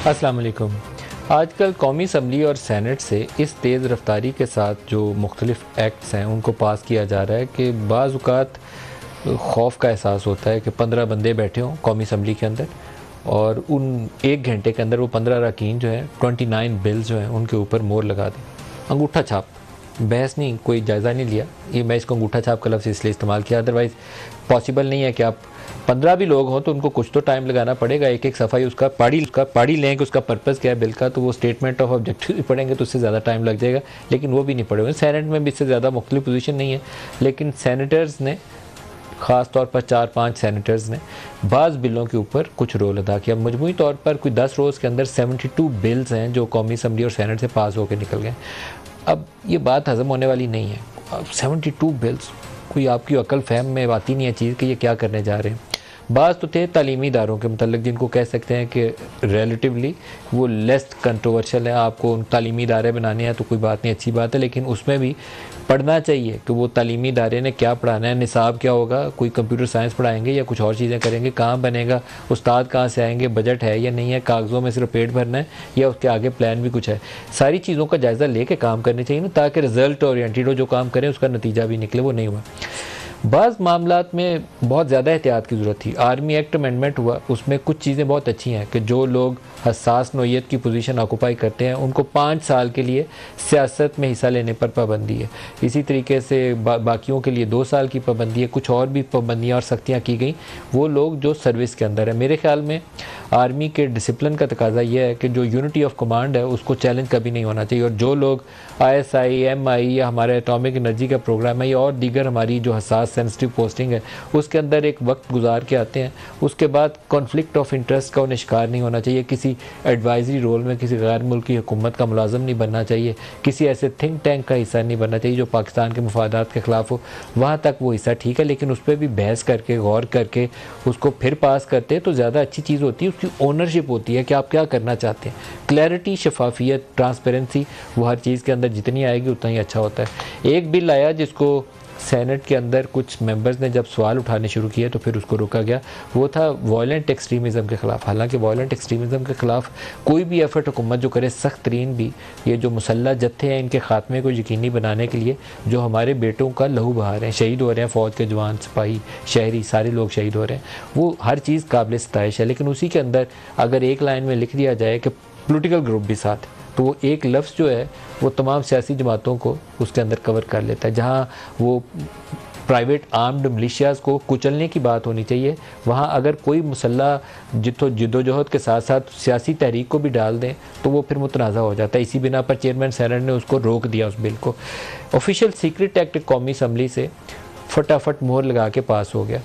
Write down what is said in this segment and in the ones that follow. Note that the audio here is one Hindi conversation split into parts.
अस्सलाम वालेकुम। आजकल कौमी असम्बली और सैनेट से इस तेज़ रफ्तारी के साथ जो मुख्तलिफ़ एक्ट्स हैं उनको पास किया जा रहा है कि बाज़ औक़ात खौफ का एहसास होता है कि 15 बंदे बैठे हों कौमी असम्बली के अंदर और उन 1 घंटे के अंदर वो 15 अरकान जो हैं 29 बिल्स जो हैं उनके ऊपर मोहर लगा दें। अंगूठा छाप, बहस नहीं, कोई जायज़ा नहीं लिया। ये मैं इसको अंगूठा छाप का लफ्ज़ इसलिए इस्तेमाल किया, अदरवाइज़ पॉसिबल नहीं है कि आप 15 भी लोग हों तो उनको कुछ तो टाइम लगाना पड़ेगा। एक एक सफ़ाई उसका पढ़ी लें कि उसका पर्पज़ क्या है बिल का, तो वो स्टेटमेंट ऑफ ऑब्जेक्टिव भी पढ़ेंगे तो उससे ज़्यादा टाइम लग जाएगा, लेकिन वो भी नहीं पढ़े हुए। सैनेट में भी इससे ज़्यादा मुख्तलिफ पोजीशन नहीं है, लेकिन सैनेटर्स ने ख़ास तौर पर 4-5 सैनेटर्स ने बाज़ बिलों के ऊपर कुछ रोल अदा किया। मजमूई तौर पर कोई 10 रोज़ के अंदर 72 बिल्स हैं जो कौमी असम्बली और सैनेट से पास होकर निकल गए। अब ये बात हज़म होने वाली नहीं है। 72 बिल्स, कोई आपकी अकल फ़हम में आती नहीं है चीज़ कि ये क्या करने जा रहे हैं। बाज़ तो थे तालीमी इदारों के मतलब जिनको कह सकते हैं कि रिलेटिवली वो लेस कंट्रोवर्शियल है। आपको उन तालीमी इदारे बनाने हैं तो कोई बात नहीं, अच्छी बात है, लेकिन उसमें भी पढ़ना चाहिए कि वो तालीमी इदारे ने क्या पढ़ाना है, निसाब क्या होगा, कोई कंप्यूटर साइंस पढ़ाएंगे या कुछ और चीज़ें करेंगे, कहाँ बनेगा, उस्ताद कहाँ से आएंगे, बजट है या नहीं है, कागज़ों में सिर्फ पेट भरना है या उसके आगे प्लान भी कुछ है। सारी चीज़ों का जायज़ा लेके काम करने चाहिए ना, ताकि रिज़ल्ट ओरिएंटेड हो, जो काम करें उसका नतीजा भी निकले। वो नहीं हुआ। बाज़ मामलात में बहुत ज़्यादा एहतियात की ज़रूरत थी। आर्मी एक्ट अमेंडमेंट हुआ, उसमें कुछ चीज़ें बहुत अच्छी हैं कि जो लोग हसास नौइयत की पोजीशन ऑक्यूपाई करते हैं उनको 5 साल के लिए सियासत में हिस्सा लेने पर पाबंदी है। इसी तरीके से बाकियों के लिए 2 साल की पाबंदी है। कुछ और भी पाबंदियाँ और सख्तियाँ की गई वो लोग जो सर्विस के अंदर है। मेरे ख्याल में आर्मी के डिसिप्लिन का तकाजा यह है कि जो यूनिटी ऑफ कमांड है उसको चैलेंज कभी नहीं होना चाहिए, और जो लोग ISI, MI या हमारे एटॉमिक एनर्जी का प्रोग्राम है या और दीगर हमारी जो हसास सेंसिटिव पोस्टिंग है उसके अंदर एक वक्त गुजार के आते हैं, उसके बाद कॉन्फ्लिक्ट ऑफ इंटरेस्ट का उन्हें शिकार नहीं होना चाहिए। किसी एडवाइजरी रोल में किसी गैर मुल्की हुकूमत का मुलाजम नहीं बनना चाहिए, किसी ऐसे थिंक टैंक का हिस्सा नहीं बनना चाहिए जो पाकिस्तान के मुफादात के ख़िलाफ़ हो। वहाँ तक वो हिस्सा ठीक है, लेकिन उस पर भी बहस करके गौर करके उसको फिर पास करते हैं तो ज़्यादा अच्छी चीज़ होती है। उसकी ओनरशिप होती है कि आप क्या करना चाहते हैं। क्लैरिटी, शफाफियत, ट्रांसपेरेंसी वो हर चीज़ के अंदर जितनी आएगी उतना ही अच्छा होता है। एक बिल आया जिसको सेनेट के अंदर कुछ मेंबर्स ने जब सवाल उठाने शुरू किए तो फिर उसको रोका गया। वो था वायलेंट एक्सट्रीमिज़म के ख़िलाफ़। हालांकि वायलेंट एक्सट्रीमिज़म के ख़िलाफ़ कोई भी एफर्ट हुकूमत जो करे, सख्त तरीन भी, ये जो मुसल्लह जत्थे हैं इनके ख़ात्मे को यकीनी बनाने के लिए जो हमारे बेटों का लहू बहा रहे हैं, शहीद हो रहे हैं, फ़ौज के जवान, सिपाही, शहरी, सारे लोग शहीद हो रहे हैं, वो हर चीज़ काबिल सताइश है। लेकिन उसी के अंदर अगर एक लाइन में लिख दिया जाए कि पोलिटिकल ग्रुप भी साथ, तो वो एक लफ्ज़ जो है वो तमाम सियासी जमातों को उसके अंदर कवर कर लेता है। जहाँ वो प्राइवेट आर्म्ड मिलिशियाज़ को कुचलने की बात होनी चाहिए, वहाँ अगर कोई मुसल्लह जिद्दोजहद के साथ साथ सियासी तहरीक को भी डाल दें तो वो फिर मुतनाज़ा हो जाता है। इसी बिना पर चेयरमैन सैनेट ने उसको रोक दिया, उस बिल को। ऑफिशियल सीक्रेट एक्ट कौमी असम्बली से फटाफट मोहर लगा के पास हो गया।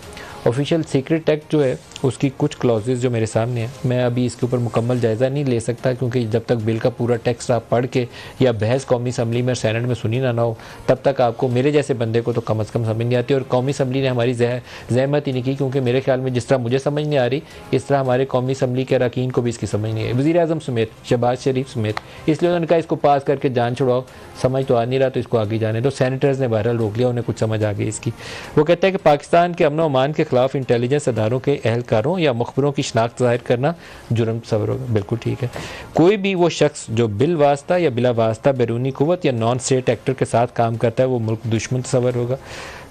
ऑफिशियल सीक्रेट एक्ट जो है उसकी कुछ क्लॉजेज जो मेरे सामने हैं, मैं अभी इसके ऊपर मुकम्मल जायज़ा नहीं ले सकता क्योंकि जब तक बिल का पूरा टेक्स्ट आप पढ़ के या बहस कौमी असम्बली में सैनेट में सुनी ना हो तब तक आपको, मेरे जैसे बंदे को तो कम अज़ कम समझ नहीं आती। और कौमी असम्बली ने हमारी जहमत ही नहीं की, क्योंकि मेरे ख्याल में जिस तरह मुझे समझ नहीं आ रही इस तरह हमारे कौमी असम्बली के अरकान को भी इसकी समझ नहीं है, वज़ीर-ए-आज़म समेत, शहबाज शरीफ समेत। इसलिए उन्होंने कहा इसको पास करके जान छुड़ाओ, समझ तो आ नहीं रहा तो इसको आगे जाने दो। सैनेटर्स ने बहरहाल रोक लिया, उन्हें कुछ समझ आ गई इसकी। वो कहता है कि पाकिस्तान के अमन अमान के ख़िलाफ़ इंटेलिजेंस अदारों के अहलकारों या मुखबरों की शनाख्त ज़ाहिर करना जुर्म तस्वर होगा। बिल्कुल ठीक है। कोई भी वो शख्स जो बिल वास्ता या बिला वास्ता बैरूनी कुव्वत या नॉन स्टेट एक्टर के साथ काम करता है वो मुल्क दुश्मन तस्वर होगा।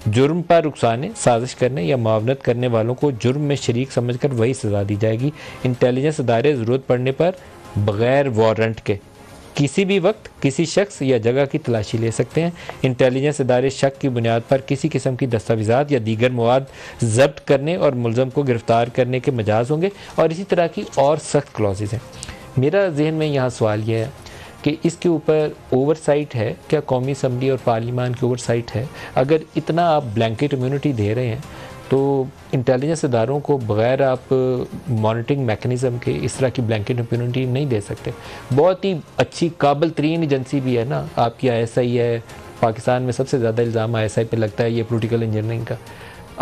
जुर्म पर रुखसाने, साजिश करने या मुआवनत करने वालों को जुर्म में शरीक समझकर वही सज़ा दी जाएगी। इंटेलिजेंस अदारे ज़रूरत पड़ने पर बग़ैर वारंट के किसी भी वक्त किसी शख्स या जगह की तलाशी ले सकते हैं। इंटेलिजेंस इदारे शक की बुनियाद पर किसी किस्म की दस्तावेज़ात या दीगर मवाद जब्त करने और मुलज़म को गिरफ़्तार करने के मजाज होंगे, और इसी तरह की और सख्त क्लॉजेज़ हैं। मेरा जहन में यहाँ सवाल यह है कि इसके ऊपर ओवरसाइट है क्या? कौमी असम्बली और पार्लियामान की ओवरसाइट है? अगर इतना आप ब्लैंकेट इम्यूनिटी दे रहे हैं तो इंटेलिजेंस इदारों को बग़ैर आप मॉनिटरिंग मैकेनिज़्म के इस तरह की ब्लैंकेट इम्यूनिटी नहीं दे सकते। बहुत ही अच्छी काबिल तरीन एजेंसी भी है ना आपकी ISI है। पाकिस्तान में सबसे ज़्यादा इल्ज़ाम ISI पे लगता है ये पोलिटिकल इंजीनियरिंग का।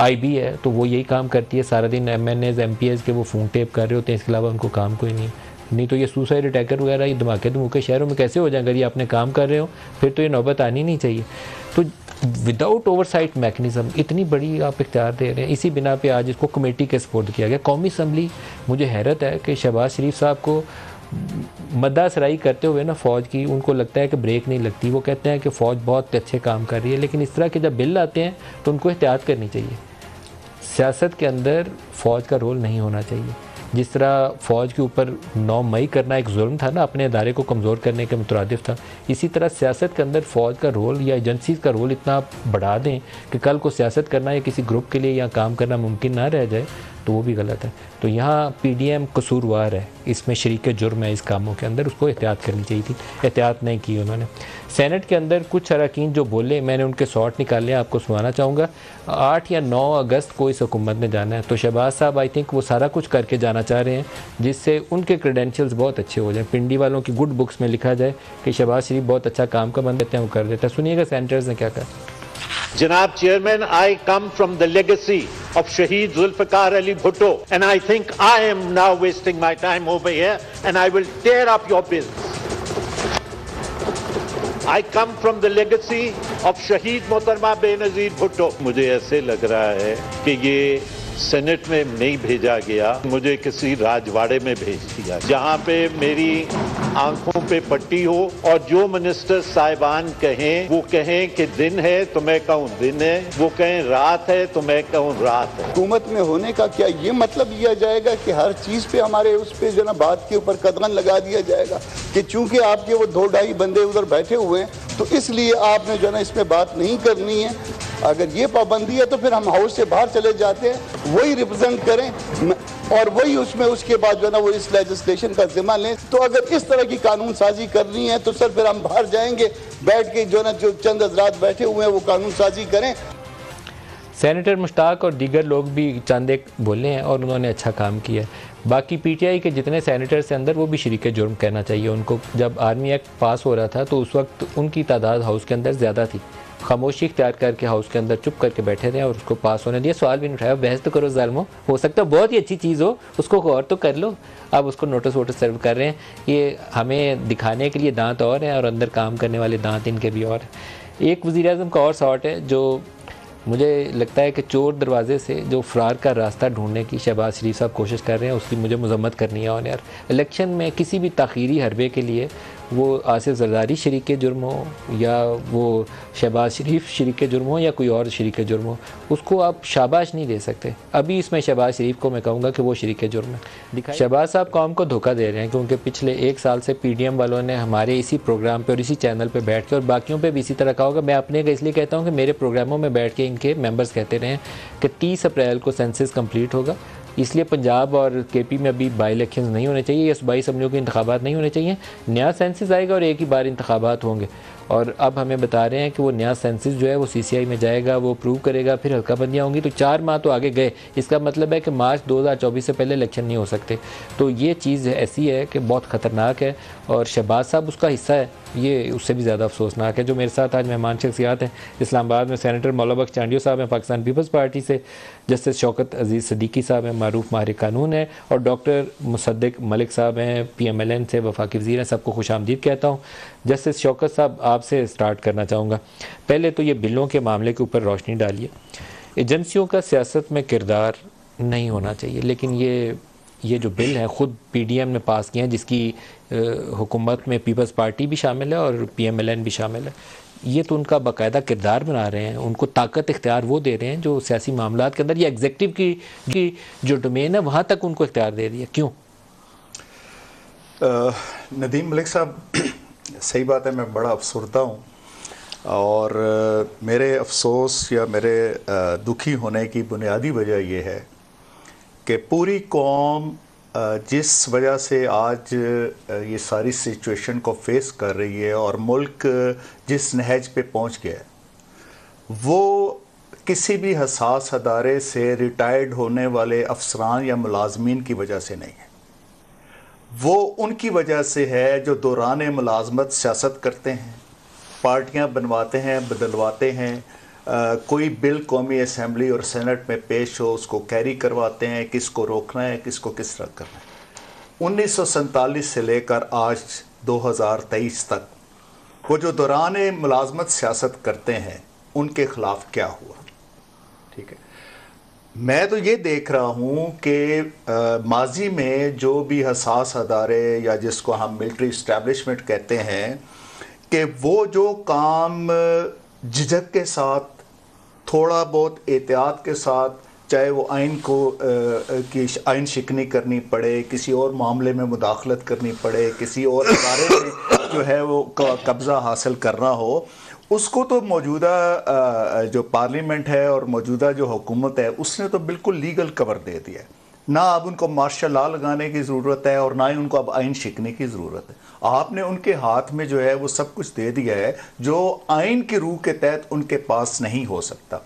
IB है तो वो यही काम करती है, सारा दिन MNAs MPs के वो फ़ोन टेप कर रहे होते हैं, इसके अलावा उनको काम कोई नहीं तो ये सुसाइड अटैकर वगैरह ये धमाके धमूके शहरों में कैसे हो जाएंगे? अगर ये अपने काम कर रहे हो फिर तो ये नौबत आनी नहीं चाहिए। तो विदाउट ओवरसाइट मैकेनिज्म इतनी बड़ी आप इख्तियार दे रहे हैं, इसी बिना पे आज इसको कमेटी के सपोर्ट किया गया। कौमी असम्बली, मुझे हैरत है कि शहबाज शरीफ साहब को मद्दासराई करते हुए ना फ़ौज की, उनको लगता है कि ब्रेक नहीं लगती। वो कहते हैं कि फ़ौज बहुत अच्छे काम कर रही है, लेकिन इस तरह के जब बिल आते हैं तो उनको एहतियात करनी चाहिए। सियासत के अंदर फ़ौज का रोल नहीं होना चाहिए। जिस तरह फ़ौज के ऊपर 9 मई करना एक जुल्म था ना, अपने अदारे को कमज़ोर करने के मुतरादिफ था, इसी तरह सियासत के अंदर फ़ौज का रोल या एजेंसीज़ का रोल इतना बढ़ा दें कि कल को सियासत करना या किसी ग्रुप के लिए या काम करना मुमकिन ना रह जाए, तो वो भी गलत है। तो यहाँ PDM कसूरवार है, इसमें शरीक जुर्म है इस कामों के अंदर, उसको एहतियात करनी चाहिए थी, एहतियात नहीं की उन्होंने। सेनेट के अंदर कुछ अरकान जो बोले, मैंने उनके शॉर्ट निकाले, आपको सुनाना चाहूँगा। 8 या 9 अगस्त को इस हुकूमत ने जाना है, तो शहबाज साहब आई थिंक वो सारा कुछ करके जाना चाह रहे हैं जिससे उनके क्रेडेंशियल्स बहुत अच्छे हो जाए। पिंडी वालों की गुड बुक्स में लिखा जाए कि शहबाज शरीफ बहुत अच्छा काम का बन देते हैं, वो कर देता है। सुनिएगा सेनेटर्स ने क्या कहा। Janab Chairman, I come from the legacy of Shaheed Zulfikar Ali Bhutto, and I think I am now wasting my time over here, and I will tear up your bills. I come from the legacy of Shaheed Mohtarma Benazir Bhutto. मुझे ऐसे लग रहा है कि ये सेनेट में नहीं भेजा गया, मुझे किसी राजवाड़े में भेज दिया जहां पे मेरी आंखों पे पट्टी हो और जो मिनिस्टर साहिबान कहें वो कहें कि दिन है तो मैं कहूँ दिन है, वो कहें रात है तो मैं कहूँ रात है। हुकूमत में होने का क्या ये मतलब लिया जाएगा कि हर चीज पे हमारे उस पे जो ना बात के ऊपर कदगन लगा दिया जाएगा कि चूंकि आपके वो 2-2.5 बंदे उधर बैठे हुए हैं तो इसलिए आपने जो ना इसमें बात नहीं करनी है। अगर ये पाबंदी है तो फिर हम हाउस से बाहर चले जाते हैं, वही रिप्रेजेंट करें और वही उसमें उसके बाद जो ना वो इस लेजिस्लेशन का जिम्मा लें। तो अगर इस तरह की कानून साजी करनी है तो सर फिर हम बाहर जाएंगे, बैठ के जो ना जो चंद हजरात बैठे हुए हैं वो कानून साजी करें। सेनेटर मुश्ताक और दीगर लोग भी चंद एक बोले हैं और उन्होंने अच्छा काम किया है। बाकी PTI के जितने सेनेटर्स हैं अंदर वो भी शरीक जुर्म कहना चाहिए उनको। जब आर्मी एक्ट पास हो रहा था तो उस वक्त उनकी तादाद हाउस के अंदर ज़्यादा थी, खामोशी इख्तियार करके हाउस के अंदर चुप करके बैठे रहे और उसको पास होने दिया। सवाल भी नहीं उठाया, बहस तो करो ज़ालिमो, हो सकता है बहुत ही अच्छी चीज़ हो, उसको गौर तो कर लो। अब उसको नोटिस वोटिस सर्व कर रहे हैं, ये हमें दिखाने के लिए दांत और हैं और अंदर काम करने वाले दांत इनके भी और हैं। एक वज़ीर-ए-आज़म का और शॉट है जो मुझे लगता है कि चोर दरवाजे से जो फ़रार का रास्ता ढूंढने की शहबाज शरीफ साहब कोशिश कर रहे हैं, उसकी मुझे मज़म्मत करनी है। और यार इलेक्शन में किसी भी ताख़ीरी हरबे के लिए वो आसिफ ज़रदारी शरीक जुर्म हो या वो शहबाज शरीफ शरीक जुर्म हो या कोई और शरीक जुर्म हो, उसको आप शाबाश नहीं दे सकते। अभी इसमें शहबाज शरीफ को मैं कहूँगा कि वो शरीक जुर्म है। शहबाज साहब कौम को धोखा दे रहे हैं क्योंकि पिछले 1 साल से PDM वालों ने हमारे इसी प्रोग्राम पे और इसी चैनल पे बैठ के और बाकियों पे भी इसी तरह कहा होगा। मैं अपने का इसलिए कहता हूँ कि मेरे प्रोग्रामों में बैठ के इनके मेंबर्स कहते रहे हैं कि 30 अप्रैल को सेंसस कंप्लीट होगा, इसलिए पंजाब और KP में अभी बाई इलेक्शन नहीं होने चाहिए या सूबाई असम्बलियों के इंतखाबात नहीं होने चाहिए। नया सेंसस आएगा और एक ही बार इंतखाबात होंगे। और अब हमें बता रहे हैं कि वो नया सेंसस जो है वो CCI में जाएगा, वो अप्रूव करेगा, फिर हल्का बंदियाँ होंगी। तो 4 माह तो आगे गए, इसका मतलब है कि मार्च 2024 से पहले इलेक्शन नहीं हो सकते। तो ये चीज़ ऐसी है कि बहुत ख़तरनाक है और शहबाज साहब उसका हिस्सा है, ये उससे भी ज़्यादा अफसोसनाक है। जो मेरे साथ आज मेहमान शख्सियात हैं, इस्लामाबाद में सेनेटर मौला बख्श चांडियो साहब हैं पाकिस्तान पीपल्स पार्टी से, जस्टिस शौकत अजीज़ सदीकी साहब हैं मारूफ माहिर कानून है, और डॉक्टर मुसद्दिक मलिक साहब हैं PMLN से वफाकी वज़ीर हैं। सबको खुश आमदीद कहता हूँ। जस्टिस शौकत साहब आपसे स्टार्ट करना चाहूँगा। पहले तो ये बिलों के मामले के ऊपर रोशनी डालिए। एजेंसियों का सियासत में किरदार नहीं होना चाहिए, लेकिन ये जो बिल है ख़ुद PDM ने पास किए हैं जिसकी हुकूमत में पीपल्स पार्टी भी शामिल है और PMLN भी शामिल है। ये तो उनका बाकायदा किरदार बना रहे हैं, उनको ताकत इख्तियार वो दे रहे हैं जो सियासी मामलात के अंदर या एग्जेक्टिव की जो डोमेन है वहाँ तक उनको इख्तियार दे दिया। क्यों? नदीम मलिक साहब, सही बात है, मैं बड़ा अफसरदा हूँ और मेरे अफसोस या मेरे दुखी होने की बुनियादी वजह यह है कि पूरी कौम जिस वजह से आज ये सारी सिचुएशन को फेस कर रही है और मुल्क जिस नहज पे पहुंच गया है, वो किसी भी हसास अदारे से रिटायर्ड होने वाले अफसरान या मुलाजमीन की वजह से नहीं है। वो उनकी वजह से है जो दौरान मुलाजमत सियासत करते हैं, पार्टियां बनवाते हैं, बदलवाते हैं, कोई बिल कौमी असम्बली और सेनेट में पेश हो उसको कैरी करवाते हैं, किसको रोकना है, किसको किस तरह करना है। 1947 से लेकर आज 2023 तक वो जो दौरान मुलाजमत सियासत करते हैं उनके ख़िलाफ़ क्या हुआ? ठीक है, मैं तो ये देख रहा हूँ कि माजी में जो भी हसास अदारे या जिसको हम मिलिट्री इस्टेब्लिशमेंट कहते हैं कि वो जो काम झिझक के साथ, थोड़ा बहुत एहतियात के साथ, चाहे वो आइन को की आइन शिकनी करनी पड़े, किसी और मामले में मुदाखलत करनी पड़े, किसी और इदारे में जो है वो कब्ज़ा हासिल करना हो, उसको तो मौजूदा जो पार्लियामेंट है और मौजूदा जो हुकूमत है उसने तो बिल्कुल लीगल कवर दे दिया है। ना अब उनको मार्शल लॉ लगाने की ज़रूरत है और ना ही उनको अब आइन शिकने की ज़रूरत है। आपने उनके हाथ में जो है वो सब कुछ दे दिया है जो आइन की रूह के तहत उनके पास नहीं हो सकता।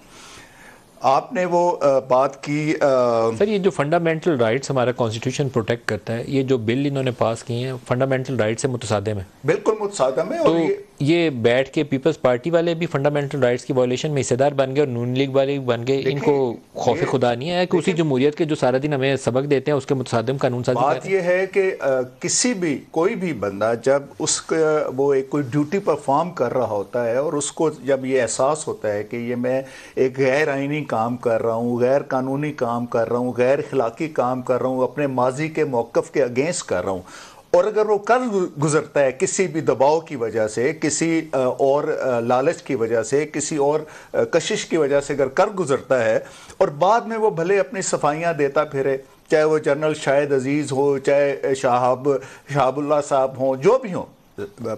आपने वो बात की सर, ये जो फंडामेंटल राइट्स हमारा कॉन्स्टिट्यूशन प्रोटेक्ट करता है, ये जो बिल इन्होंने पास किए हैं फंडामेंटल राइट से मुतसादिम है। बिल्कुल मुतसादिम है। तो और ये बैठ के पीपल्स पार्टी वाले भी फंडामेंटल राइट्स की वायलेशन में हिस्सेदार बन गए और नून लीग वाले भी बन गए। इनको खौफ खुदा नहीं है कि उसी जमहूरियत के जो सारा दिन हमें सबक देते हैं उसके मुतसादिम कानून साजी। बात ये है कि किसी भी कोई भी बंदा जब उसका वो एक कोई ड्यूटी परफॉर्म कर रहा होता है और उसको जब ये एहसास होता है कि ये मैं एक गैर आइनी काम कर रहा हूँ, गैर कानूनी काम कर रहा हूँ, गैर अखलाकी काम कर रहा हूँ, अपने माजी के मौक़िफ़ के अगेंस्ट कर रहा हूँ, और अगर वो कर गुजरता है किसी भी दबाव की वजह से, किसी और लालच की वजह से, किसी और कशिश की वजह से अगर कर गुजरता है और बाद में वो भले अपनी सफाइयाँ देता फिरे, चाहे वो जनरल शाहिद अजीज़ हो, चाहे शहाबुल्लाह साहब हों, जो भी हों,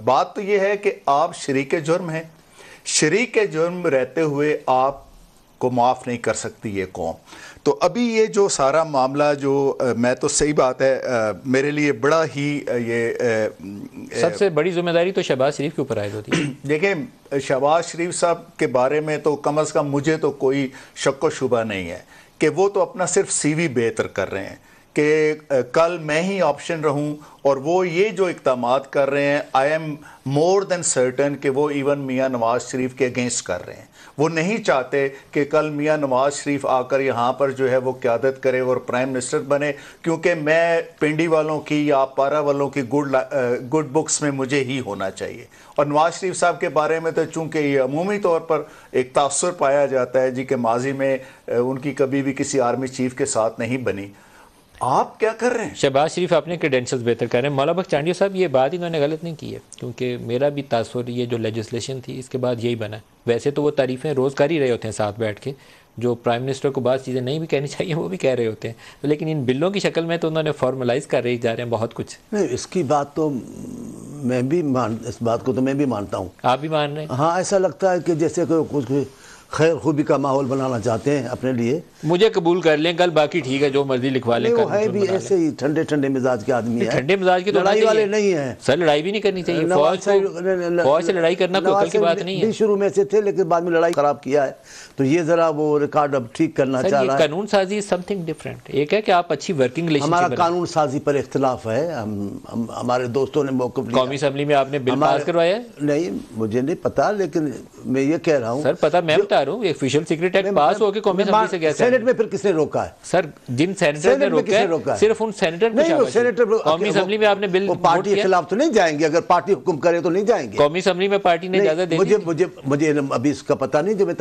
बात तो ये है कि आप शरीक जुर्म हैं। शरीक जुर्म रहते हुए आप को माफ़ नहीं कर सकती ये कौम। तो अभी ये जो सारा मामला जो मैं तो सही बात है मेरे लिए बड़ा ही ये सबसे बड़ी जिम्मेदारी तो शहबाज शरीफ के ऊपर आयद होती है। देखें, शहबाज शरीफ साहब के बारे में तो कम अज़ कम मुझे तो कोई शक व शुबा नहीं है कि वो तो अपना सिर्फ CV बेहतर कर रहे हैं कि कल मैं ही ऑप्शन रहूं, और वो ये जो इक़दामात कर रहे हैं I am more than certain कि वो इवन मियाँ नवाज शरीफ के अगेंस्ट कर रहे हैं। वो नहीं चाहते कि कल मियाँ नवाज शरीफ आकर यहाँ पर जो है वो क़यादत करे और प्राइम मिनिस्टर बने, क्योंकि मैं पिंडी वालों की या पारा वालों की गुड बुक्स में मुझे ही होना चाहिए। और नवाज शरीफ साहब के बारे में तो चूँकि ये अमूमी तौर पर एक तासुर पाया जाता है जी कि माजी में उनकी कभी भी किसी आर्मी चीफ के साथ नहीं बनी। आप क्या कर रहे हैं? शहबाज शरीफ अपने क्रेडेंशियल्स बेहतर कर रहे हैं। मौला बख्श चांडिया साहब, ये बात इन्होंने गलत नहीं की है, क्योंकि मेरा भी तासुर ये जो लेजिस्लेशन थी इसके बाद यही बना है। वैसे तो वो तारीफ़ें रोज़ कर ही रहे होते हैं साथ बैठ के, जो प्राइम मिनिस्टर को बात चीज़ें नहीं भी कहनी चाहिए वो भी कह रहे होते हैं, तो लेकिन इन बिलों की शक्ल में तो उन्होंने फॉर्मलाइज कर रहे जा रहे हैं बहुत कुछ। नहीं, इसकी बात तो मैं भी इस बात को तो मैं भी मानता हूँ। आप भी मान रहे हैं? हाँ, ऐसा लगता है कि जैसे कुछ खैर खूबी का माहौल बनाना चाहते हैं अपने लिए। मुझे कबूल कर लें कल, बाकी ठीक है, जो मर्जी लिखवा लें। वो है भी ऐसे ही ठंडे ठंडे मिजाज के आदमी है। ठंडे मिजाज के तो लड़ाई वाले नहीं है सर, लड़ाई भी नहीं करनी चाहिए। फौज से लड़ाई करना कोई कल की बात नहीं है। शुरू में से थे लेकिन बाद में लड़ाई खराब किया है, तो ये जरा वो रिकॉर्ड अब ठीक करना चाह रहा है। कानून साजी इज समथिंग डिफरेंट। एक है कि आप अच्छी वर्किंग रिलेशनशिप। हमारा कानून साजी पर इख्तिलाफ है। हम हमारे दोस्तों ने मौक़िफ़ लिया। कौमी असेंबली में आपने बिल पास करवाया है? नहीं, मुझे नहीं पता, लेकिन मैं ये कह रहा हूँ सर, पता मैं बता रहा हूँ, ऑफिशियल सीक्रेट एक्ट पास हो के कौमी असेंबली से गया। सेनेट में फिर किसने रोका है? सर, जिन सेनेटर ने रोका है सिर्फ उन सेनेटर को शाबाश। कौमी असेंबली में आपने बिल पार्टी के खिलाफ तो नहीं जाएंगे, अगर पार्टी हुक्म करे तो नहीं जाएंगे। कौमी असेंबली में पार्टी ने इजाजत दे दी। मुझे अभी इसका पता नहीं जो मैं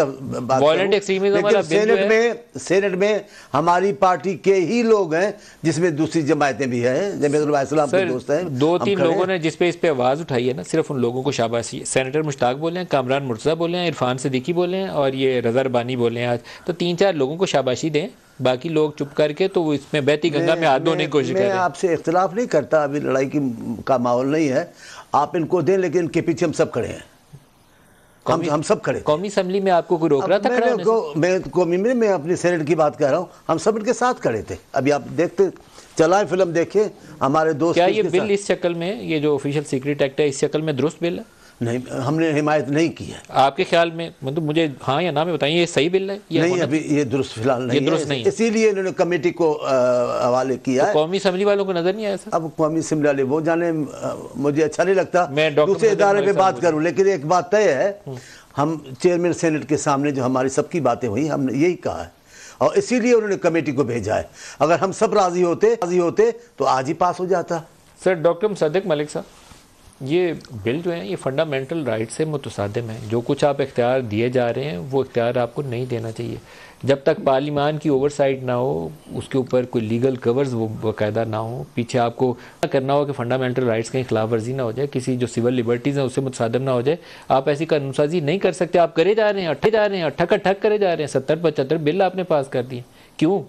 वायलेंट एक्सट्रीमिज्म वाला बिल सेनेट में हमारी पार्टी के ही लोग हैं, जिसमें दूसरी जमायतें भी हैं, जमीयत इस्लाम के दोस्त हैं। 2-3 लोगों ने जिस पे इस पे आवाज उठाई है ना, सिर्फ उन लोगों को शाबाशी है। सेनेटर मुश्ताक बोले हैं, कामरान मुर्तज़ा बोले हैं, इरफान सिद्दीकी बोले हैं और ये रज़ा रबानी बोले हैं। आज तो 3-4 लोगों को शाबाशी दें, बाकी लोग चुप करके तो इसमें बहती गंगा में हाथ धोने की कोशिश कर रहे हैं। मैं आपसे इख्तिलाफ नहीं करता, अभी लड़ाई का माहौल नहीं है, आप इनको दें, लेकिन इनके पीछे हम सब खड़े हैं। हम सब खड़े। कौमी असेंबली में आपको कोई रोक रहा था खड़ा होने से? मैं कौमी में मैं अपनी सेनेट की बात कर रहा हूँ, हम सब इनके साथ खड़े थे। अभी आप देखते चलाएं फिल्म देखें, हमारे दोस्त। क्या ये बिल इस शक्ल में, ये जो ऑफिशियल सीक्रेट एक्ट है, इस शक्ल में दुरुस्त बिल है? नहीं, हमने हिमायत नहीं की है। आपके ख्याल में, मतलब मुझे हाँ या ना में बताइए, ये सही बिल है? नहीं, अभी ये दुरुस्त फिलहाल नहीं है, इसीलिए इन्होंने कमेटी को हवाले किया है। कौमी असेंबली वालों को नजर नहीं आया सर? अब कौमी असेंबली वाले वो जाने, मुझे अच्छा नहीं लगता मैं दूसरे इदारे पे बात करूं, लेकिन एक बात तय है, हम चेयरमैन सेनेट के सामने जो हमारी सबकी बातें हुई, हमने यही कहा है और इसीलिए उन्होंने कमेटी को भेजा है। अगर हम सब राजी होते तो आज ही पास हो जाता। सर, डॉक्टर मुसद्दिक मलिक साहब, ये बिल जो है ये फंडामेंटल राइट से मुतसादिम है। जो कुछ आप इख्तियार दिए जा रहे हैं वो इख्तियार आपको नहीं देना चाहिए। जब तक पार्लिमान की ओवरसाइट ना हो, उसके ऊपर कोई लीगल कवर्स वो बाकायदा ना हो, पीछे आपको करना हो कि फंडामेंटल राइट्स की खिलाफ वर्जी ना हो जाए, किसी जो सिविल लिबर्टीज़ हैं उससे मुतसादिम ना हो जाए, आप ऐसी कानूनसाजी नहीं कर सकते। आप करे जा रहे हैं, अट्ठे जा रहे हैं, अट्ठा ठक करे जा रहे हैं। 70-75 बिल आपने पास कर दिए, क्यों?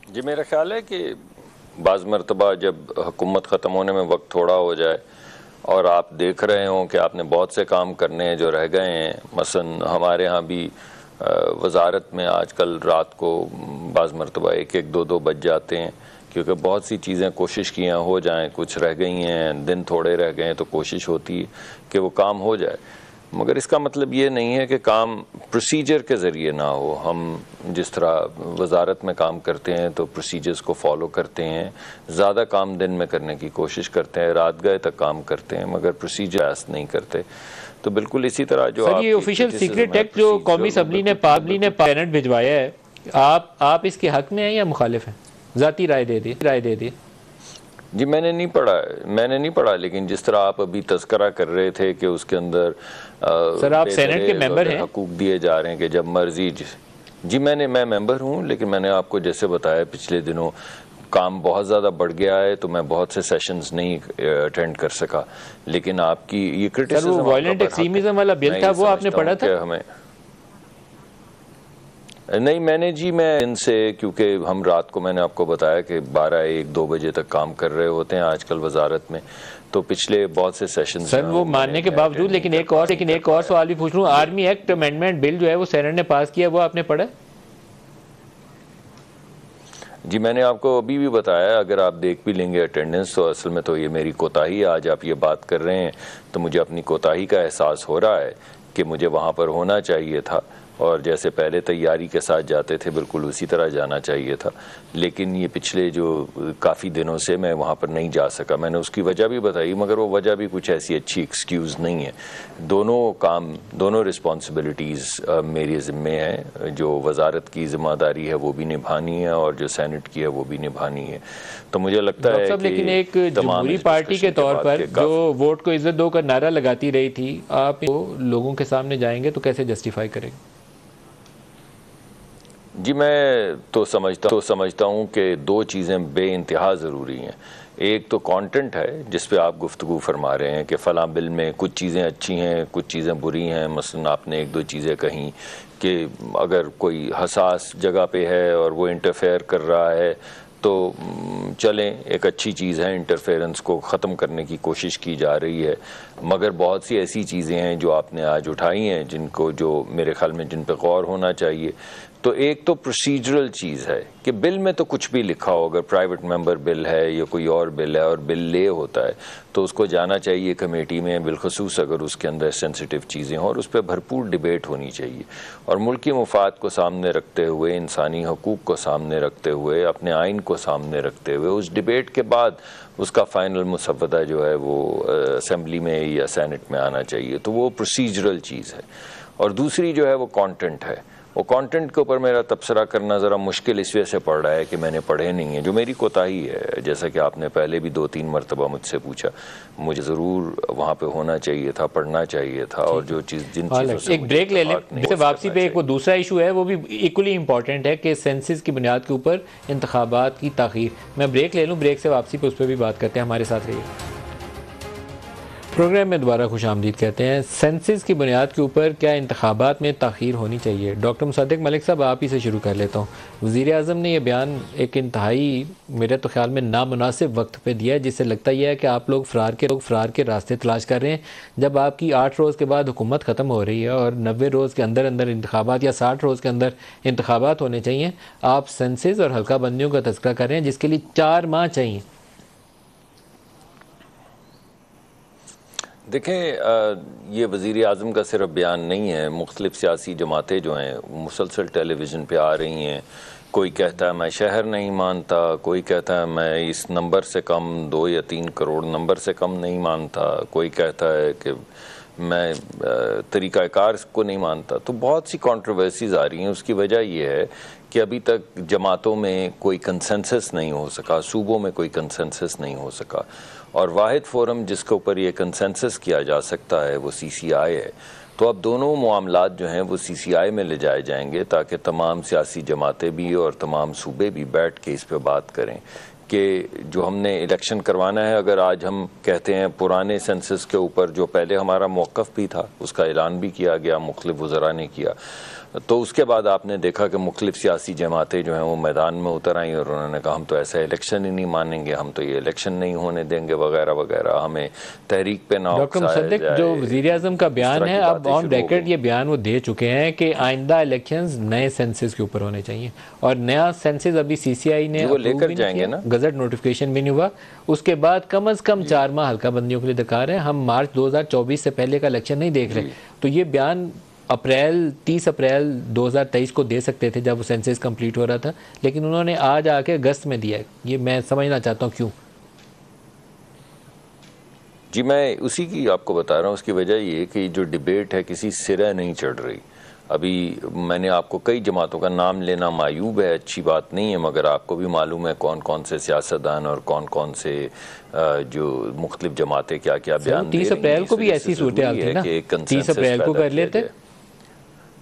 जी मेरा ख्याल है कि बाज़ मरतबा जब हुकूमत ख़त्म होने में वक्त थोड़ा हो जाए और आप देख रहे हों कि आपने बहुत से काम करने हैं जो रह गए हैं, मसलन हमारे यहाँ भी वजारत में आजकल रात को बाज़ मरतबा 1-1, 2-2 बज जाते हैं, क्योंकि बहुत सी चीज़ें कोशिश किया हो जाएं, कुछ रह गई हैं, दिन थोड़े रह गए हैं, तो कोशिश होती है कि वो काम हो जाए। मगर इसका मतलब ये नहीं है कि काम प्रोसीजर के ज़रिए ना हो। हम जिस तरह वजारत में काम करते हैं तो प्रोसीजर्स को फॉलो करते हैं, ज़्यादा काम दिन में करने की कोशिश करते हैं, रात गए तक काम करते हैं, मगर प्रोसीजर ऐसा नहीं करते। तो बिल्कुल इसी तरह जो सर ये ऑफिशियल सीक्रेट एक्ट जो कौमी असम्बली ने सेनेट भिजवाया है, आप इसके हक में हैं या मुखालिफ हैं? ज़ाती राय दे दी। जी मैंने नहीं पढ़ा, लेकिन जिस तरह आप अभी तस्करा कर रहे थे कि उसके अंदर सर आप सेनेट के मेंबर हैं, हकूक दिए जा रहे हैं कि जब मर्जी। जी मैं मेंबर हूं, लेकिन मैंने आपको जैसे बताया पिछले दिनों काम बहुत ज़्यादा बढ़ गया है तो मैं बहुत से सेशंस नहीं अटेंड कर सका। लेकिन आपकी ये क्रिटिसिज्म, वायलेंट एक्सट्रीमिज्म वाला बिल था, वो आपने पढ़ा था? हमें नहीं, मैं इनसे, क्योंकि हम रात को मैंने आपको बताया कि 12-1-2 बजे तक काम कर रहे होते हैं आजकल वजारत में, तो पिछले बहुत से सेशन सर वो मानने के बावजूद। लेकिन एक और सवाल भी पूछ लूँ, आर्मी एक्ट अमेंडमेंट बिल जो है वो सेनेट ने पास किया, वो आपने पढ़ा? जी मैंने आपको अभी भी बताया, अगर आप देख भी लेंगे अटेंडेंस, तो असल में तो ये मेरी कोताही, आज आप ये बात कर रहे हैं तो मुझे अपनी कोताही का एहसास हो रहा है कि मुझे वहाँ पर होना चाहिए था, और जैसे पहले तैयारी के साथ जाते थे बिल्कुल उसी तरह जाना चाहिए था। लेकिन ये पिछले जो काफ़ी दिनों से मैं वहाँ पर नहीं जा सका। मैंने उसकी वजह भी बताई, मगर वो वजह भी कुछ ऐसी अच्छी एक्सक्यूज़ नहीं है। दोनों रिस्पॉन्सिबिलिटीज़ मेरे ज़िम्मे हैं। जो वजारत की ज़िम्मेदारी है वो भी निभानी है और जो सेनेट की है वो भी निभानी है। तो मुझे लगता है कि लेकिन एक जमहूरी पार्टी के तौर पर जो वोट को इज्जत दो का नारा लगाती रही थी, आप लोगों के सामने जाएंगे तो कैसे जस्टिफाई करेंगे? जी मैं तो समझता हूँ कि दो चीज़ें बेइंतहा ज़रूरी हैं। एक तो कंटेंट है जिस पे आप गुफ्तगू फरमा रहे हैं कि फ़लाँ बिल में कुछ चीज़ें अच्छी हैं, कुछ चीज़ें बुरी हैं। मसलन आपने 1-2 चीज़ें कहीं कि अगर कोई हसास जगह पे है और वो इंटरफेयर कर रहा है तो चलें, एक अच्छी चीज़ है, इंटरफेरेंस को ख़त्म करने की कोशिश की जा रही है। मगर बहुत सी ऐसी चीज़ें हैं जो आपने आज उठाई हैं जिनको, जो मेरे ख़्याल में जिन पे गौर होना चाहिए। तो एक तो प्रोसीजरल चीज़ है कि बिल में तो कुछ भी लिखा हो, अगर प्राइवेट मेंबर बिल है या कोई और बिल है और बिल ले होता है तो उसको जाना चाहिए कमेटी में, बिलखसूस अगर उसके अंदर सेंसिटिव चीज़ें हों, और उस पर भरपूर डिबेट होनी चाहिए। और मुल्की मुफाद को सामने रखते हुए, इंसानी हकूक़ को सामने रखते हुए, अपने आइन को सामने रखते हुए, उस डिबेट के बाद उसका फ़ाइनल मुसव्वदा जो है वो असम्बली में या सेनेट में आना चाहिए। तो वो प्रोसीजरल चीज़ है। और दूसरी जो है वो कंटेंट है। वो कंटेंट के ऊपर मेरा तबसरा करना ज़रा मुश्किल इस वजह से पड़ रहा है कि मैंने पढ़े नहीं है, जो मेरी कोताही है। जैसा कि आपने पहले भी 2-3 मरतबा मुझसे पूछा, मुझे ज़रूर वहाँ पे होना चाहिए था, पढ़ना चाहिए था। और जो चीज़ जिन चीज़ों से एक ब्रेक ले लें, जैसे वापसी पे एक वो दूसरा इशू है, वो भी इक्वली इंपॉर्टेंट है कि सेंसस की बुनियाद के ऊपर इंतखाबात की ताख़ीर। मैं ब्रेक ले लूँ, ब्रेक से वापसी पे उस पर भी बात करते हैं। हमारे साथ रहिए। प्रोग्राम में दोबारा खुश आमदीद कहते हैं। सेंसस की बुनियाद के ऊपर क्या इंतखाबात में ताख़ीर होनी चाहिए? डॉक्टर मुसद्दिक मलिक साहब, आप ही से शुरू कर लेता हूँ। वज़ीर आज़म ने यह बयान एक इंतहाई मेरे तो ख्याल में नामुनासिब वक्त पे दिया है, जिससे लगता यह है कि आप लोग फ़रार के रास्ते तलाश कर रहे हैं। जब आपकी 8 रोज़ के बाद हुकूमत ख़त्म हो रही है और 90 रोज़ के अंदर अंदर इंतखाबात या 60 रोज़ के अंदर इंतखाबात होने चाहिए, आप सेंसस और हल्का बंदियों का तज़किरा कर रहे हैं जिसके लिए 4 माह चाहिए। देखें, ये वज़ीर आज़म का सिर्फ बयान नहीं है। मुख्तलिफ़ सियासी जमातें जो हैं मुसलसल टेलीविज़न पे आ रही हैं। कोई कहता है मैं शहर नहीं मानता, कोई कहता है मैं इस नंबर से कम 2 या 3 करोड़ नंबर से कम नहीं मानता, कोई कहता है कि मैं तरीक़ाकार को नहीं मानता। तो बहुत सी कंट्रोवर्सीज़ आ रही हैं। उसकी वजह यह है कि अभी तक जमातों में कोई कंसेंसस नहीं हो सका, सूबों में कोई कंसेंसस नहीं हो सका, और वाहिद फोरम जिसके ऊपर ये कंसेंसस किया जा सकता है वो CCI है। तो अब दोनों मामलात जो हैं वो CCI में ले जाए जाएंगे ताकि तमाम सियासी जमातें भी और तमाम सूबे भी बैठ के इस पे बात करें कि जो हमने इलेक्शन करवाना है, अगर आज हम कहते हैं पुराने सेंसस के ऊपर जो पहले हमारा मौक़िफ़ भी था उसका ऐलान भी किया गया, मुख्तलिफ वज़रा ने किया, तो उसके बाद आपने देखा कि मुख्तलिफ सियासी जमातें जो हैं वो मैदान में उतर आई और उन्होंने कहा हम तो ऐसा इलेक्शन ही नहीं मानेंगे, हम तो ये इलेक्शन नहीं होने देंगे वगैरह वगैरह, हमें तहरीक पे ना उकसाया जाए। जो वज़ीर-ए-आज़म का बयान है, अब ऑन रिकॉर्ड ये बयान वो दे चुके हैं कि आइंदा इलेक्शंस नए सेंसस के ऊपर होने चाहिए, और नया सेंसस अभी CCI ने वो लेकर जाएंगे ना, गजट नोटिफिकेशन भी नहीं हुआ, उसके बाद कम अज़ कम 4 माह हल्का बंदियों के लिए दरकार है। हम मार्च 2024 से पहले का इलेक्शन नहीं देख रहे। तो ये बयान 30 अप्रैल 2023 को दे सकते थे जब वो सेंसस कंप्लीट हो रहा था, लेकिन उन्होंने आज आके अगस्त में दिया है। ये मैं समझना चाहता हूँ क्यों। जी मैं उसी की आपको बता रहा हूँ, उसकी वजह ये कि जो डिबेट है किसी सिरा नहीं चढ़ रही। अभी मैंने आपको कई जमातों का नाम लेना मायूब है, अच्छी बात नहीं है, मगर आपको भी मालूम है कौन कौन से सियासतदान और कौन कौन से जो मुख्तलिफ जमातें क्या क्या बयान 30 अप्रैल को भी ऐसी सूरत हाल थी ना, 30 अप्रैल को कर लेते।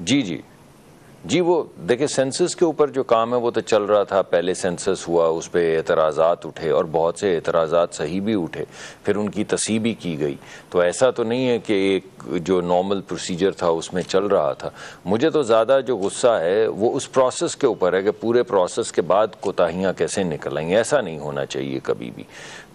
जी वो देखिए सेंसस के ऊपर जो काम है वो तो चल रहा था, पहले सेंसस हुआ, उस पर एतराज़ात उठे और बहुत से एतराज़ात सही भी उठे, फिर उनकी तस्हीह भी की गई। तो ऐसा तो नहीं है कि एक जो नॉर्मल प्रोसीजर था उसमें चल रहा था। मुझे तो ज़्यादा जो गुस्सा है वो उस प्रोसेस के ऊपर है कि पूरे प्रोसेस के बाद कोताहियाँ कैसे निकल आएंगी, ऐसा नहीं होना चाहिए कभी भी।